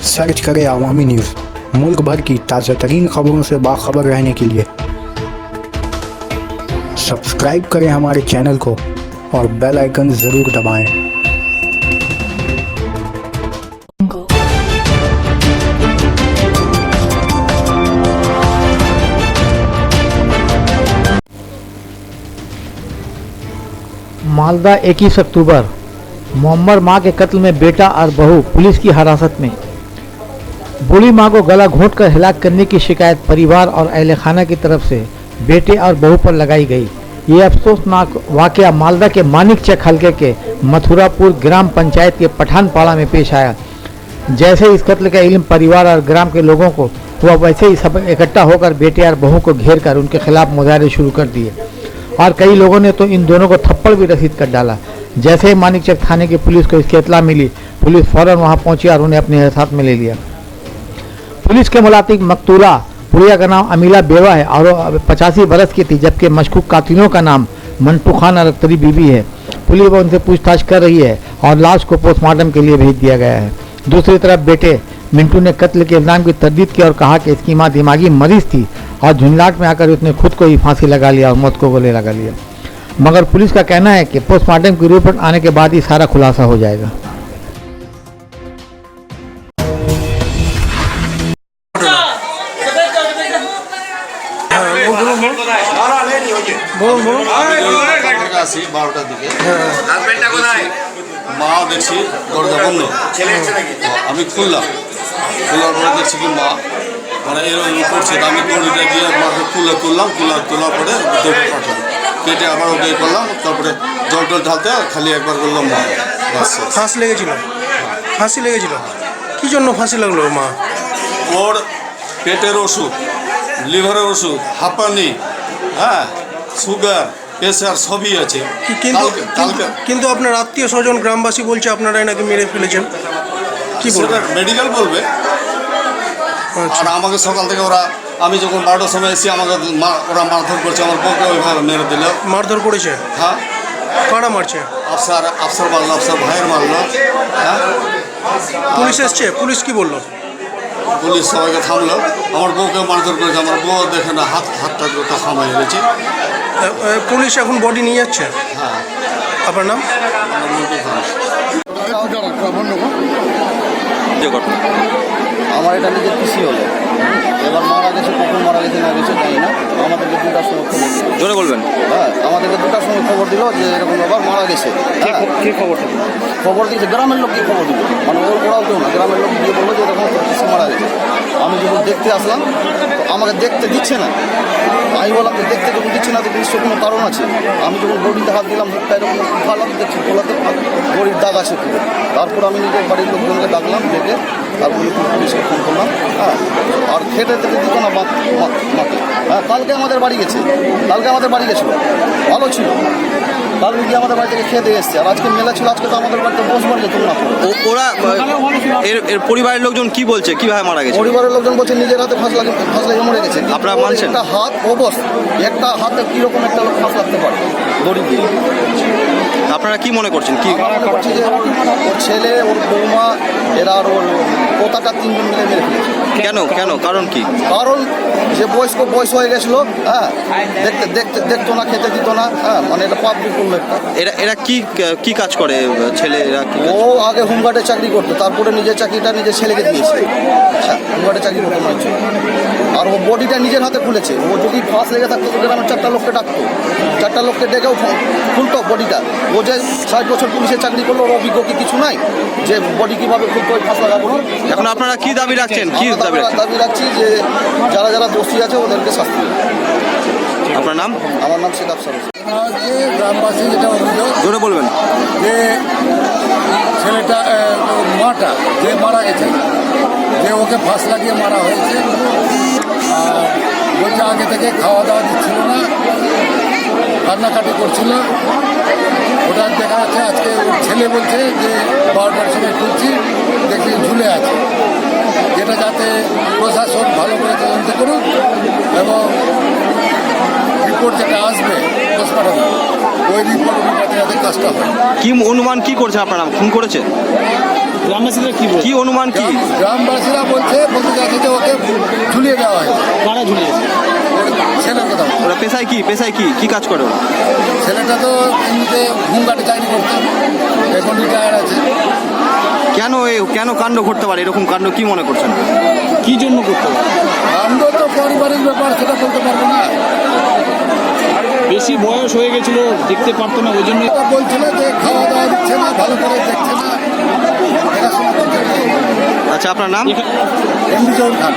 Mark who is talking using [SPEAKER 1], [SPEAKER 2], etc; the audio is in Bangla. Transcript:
[SPEAKER 1] सर्च करें अवामी न्यूज़। मुल्क भर की ताज़ा तरीन खबरों से बाखबर रहने के लिए सब्सक्राइब करें हमारे चैनल को और बेल आइकन ज़रूर दबाएं।
[SPEAKER 2] मालदा 21 अक्टूबर मोहम्मद मां के कत्ल में बेटा और बहू पुलिस की हिरासत में। बूढ़ी मां को गला घोंटकर हिलाक करने की शिकायत परिवार और अहले खाना की तरफ से बेटे और बहू पर लगाई गई। ये अफसोसनाक वाकया मालदा के मानिकचक हलके के मथुरापुर ग्राम पंचायत के पठानपाड़ा में पेश आया। जैसे इस कत्ल का इल्म परिवार और ग्राम के लोगों को हुआ, वैसे ही सब इकट्ठा होकर बेटे और बहू को घेर कर उनके खिलाफ मुजाहरे शुरू कर दिए और कई लोगों ने तो इन दोनों को थप्पड़ भी रसीद कर डाला। जैसे ही मानिकचक थाने की पुलिस को इसकी इत्तला मिली, पुलिस फौरन वहां पहुंची और उन्हें अपने हिरासत में ले लिया। पुलिस के मुताबिक मकतूला पुरिया का नाम अमीला बेवा है और 85 बरस की थी, जबकि मशकूक कातिलों का नाम मंटू खान और अख्तरी बीबी है। पुलिस उनसे पूछताछ कर रही है और लाश को पोस्टमार्टम के लिए भेज दिया गया है। दूसरी तरफ बेटे मिंटू ने कत्ल के इल्जाम की तरदीद की और कहा कि इसकी मां दिमागी मरीज थी और झुंझलाहट में आकर उसने खुद को ही फांसी लगा लिया और मौत को गले लगा लिया। मगर पुलिस का कहना है कि पोस्टमार्टम की रिपोर्ट आने के बाद ही सारा खुलासा हो जाएगा।
[SPEAKER 3] মা দেখছি দরজা বন্ধ, আমি খুললাম, খোলার পরে দেখছি কি মা মানে এরকম করছে। আমি দড়িটা গিয়ে মাকে তুললাম, তোলার পরে দৌড়ে কাটলাম, কেটে আবার ওকে করলাম, তারপরে জল ঢালতে খালি একবার করলাম মা।
[SPEAKER 4] ফাঁসি লেগেছিল? ফাঁসি লেগেছিল কি জন্য ফাঁসি লাগলো? মা
[SPEAKER 3] ওর পেটের ওষুধ, লিভারের ওষুধ, হাঁপানি, হ্যাঁ, সুগার, প্রেশার সবই আছে।
[SPEAKER 4] কিন্তু আপনার আত্মীয় স্বজন গ্রামবাসী বলছে আপনারাই নাকি মেরে ফেলেছেন। কি বলবে?
[SPEAKER 3] মেডিকেল বলবে। আর আমাকে সকাল থেকে ওরা, আমি যখন 12টার সময় এসেছি আমাকে ওরা মারধর করছে, আমার বউকে ওইভাবে মেরে দিল।
[SPEAKER 4] মারধর করেছে?
[SPEAKER 3] হ্যাঁ।
[SPEAKER 4] কারা মারছে?
[SPEAKER 3] আফসার মারলো, আফসার ভাইয়ের মারলো। হ্যাঁ।
[SPEAKER 4] পুলিশ এসছে? পুলিশ কি বললো?
[SPEAKER 3] পুলিশ সবাইকে থামলো, আমার বউকে মারধর করেছে। আমার বউ দেখে না হাতটা দুটো খামাই গেছে।
[SPEAKER 4] পুলিশ এখন বডি নিয়ে যাচ্ছে?
[SPEAKER 3] হ্যাঁ।
[SPEAKER 4] আপনার নাম?
[SPEAKER 5] আমার এটা নিজের পিসি হলো, এবার মারা গেছে, কখন মারা গেছে না গেছে জানি না। আমাদেরকে 2টার সময় খবর দিল।
[SPEAKER 3] জোরে বলবেন?
[SPEAKER 5] হ্যাঁ, আমাদেরকে 2টার সময় খবর দিল যে এরকম ব্যাপার, মারা গেছে।
[SPEAKER 4] কে
[SPEAKER 5] খবর দিয়েছে? গ্রামের লোক কি খবর দিল, মানে ওরাও কেউ না, গ্রামের লোক গিয়ে বললো যে এরকম পিসি মারা গেছে। আমি যখন দেখতে আসলাম তো আমাকে দেখতে দিচ্ছে না। আমি বললাম যে দেখতে যখন দিচ্ছে না তো নিশ্চয় কোনো কারণ আছে। আমি যখন বডিতে হাত দিলাম, মুখটা এরকম উঠালাম, দেখছি গোলাতে বডির দাগ আছে পুরো। তারপর আমি নিজের বাড়ির লোকজনকে ডাকলাম, ডেকে তারপরে পুলিশকে ফোন করলাম। হ্যাঁ, আর খেতে থেকে দিত না মাকে। হ্যাঁ, কালকে আমাদের বাড়ি গেছিলো, ভালো ছিল। কালকে গিয়ে আমাদের বাড়ি থেকে খেতে এসছে, আর আজকে মেলা ছিল, আজকে তো আমাদের বাড়িতে বসবার যেত না।
[SPEAKER 6] ওরা এর পরিবারের লোকজন কি বলছে, কিভাবে মারা গেছে?
[SPEAKER 5] পরিবারের লোকজন বলছে নিজের হাতে ফাঁস লাগিয়ে মরে গেছে।
[SPEAKER 6] আপনারা মানছেন?
[SPEAKER 5] একটা হাত অবশ, একটা হাতে কীরকম একটা লোক ফাঁস লাগতে পারে দড়ি দিয়ে।
[SPEAKER 6] আপনারা কি মনে করছেন? কি
[SPEAKER 5] মনে করছি যে ওর ছেলে, ওর বৌমা, এরা আর ওর পোতাটা 3 জন মিলে মেরে ফেলেছে।
[SPEAKER 6] কেন কারণ কি?
[SPEAKER 5] কারণ যে বয়স হয়ে গেছিলো, হ্যাঁ, দেখতো না, খেতে দিত না। হ্যাঁ, মানে এটা পাবলিক করলো একটা।
[SPEAKER 6] এরা কি কাজ করে ছেলেরা?
[SPEAKER 5] ও আগে হোমগার্ডে চাকরি করতো, তারপরে নিজের চাকরিটা নিজের ছেলেকে দিয়েছে। আচ্ছা, হোমগার্ডে চাকরি করতে পারছে। আর ও বডিটা নিজের হাতে খুলেছে। ও যদি ফাঁস লেগে থাকতো তো গ্রামের 4টা লোককে ডাকতো, 4টা লোককে ডেকেও খুলতো বডিটা। ও যে 60 বছর পুলিশে চাকরি করলো, ওর অভিজ্ঞ কি কিছু নাই যে বডি কীভাবে খুলতে হয়, ফাঁস লাগাবো।
[SPEAKER 6] এখন আপনারা কি দাবি রাখছেন?
[SPEAKER 5] দাবি রাখছি যে যারা দোষী আছে ওদেরকে শাস্তি দেবে।
[SPEAKER 6] আপনার নাম?
[SPEAKER 5] আমার নাম শেখ আফসার হোসেন।
[SPEAKER 7] গ্রামবাসী যেটা অভিযোগ,
[SPEAKER 6] জোরে বলবেন,
[SPEAKER 7] যে ছেলেটা মাটা যে মারা গেছে, যে ওকে ফাঁস লাগিয়ে মারা হয়েছে। আর বলছে আগে থেকে খাওয়া দাওয়া দিচ্ছিল না, কান্নাকাটি করছিল। ওটা দেখা যাচ্ছে আজকে ওর ছেলে বলছে যে 12টার সময় খুঁজছি, দেখি ঝুলে আছে। যেটা যাতে প্রশাসন ভালো করে তদন্ত করুক এবং রিপোর্ট যেটা আসবে পোস্টমর্টমে, ওই রিপোর্ট অনুপাতে যাতে কাজটা হয়।
[SPEAKER 6] কি অনুমান কি করছে আপনারা? খুন করেছে?
[SPEAKER 8] গ্রামবাসীরা কি বলছে?
[SPEAKER 6] কি অনুমান কি?
[SPEAKER 7] গ্রামবাসীরা বলতে যাচ্ছে যে ওকে ঝুলিয়ে দেওয়া হয়।
[SPEAKER 8] কারা ঝুলিয়েছে?
[SPEAKER 7] ছেলের কথা বলছে।
[SPEAKER 6] ওরা পেশায় কি কাজ করে ওরা?
[SPEAKER 7] ছেলেটা তো এমনিতে হোমগার্ডে চাকরি করছে, এখন রিটায়ার আছে।
[SPEAKER 6] কেন কাণ্ড ঘটতে পারে? এরকম কাণ্ড কি মনে করছেন?
[SPEAKER 8] কি জন্য করতে হবে?
[SPEAKER 7] কাণ্ড তো পারিবারিক ব্যাপার, সেটা বলতে পারবো না।
[SPEAKER 8] বেশি বয়স হয়ে গেছিল, দেখতে পারতো না, ওই জন্য
[SPEAKER 7] এটা বলছিল যে খাওয়া দাওয়া দিচ্ছে না, ভালো করে দেখছে না, দেখাশোনা করছে না।
[SPEAKER 6] আচ্ছা, আপনার নাম?
[SPEAKER 7] এমডি জহুর খান।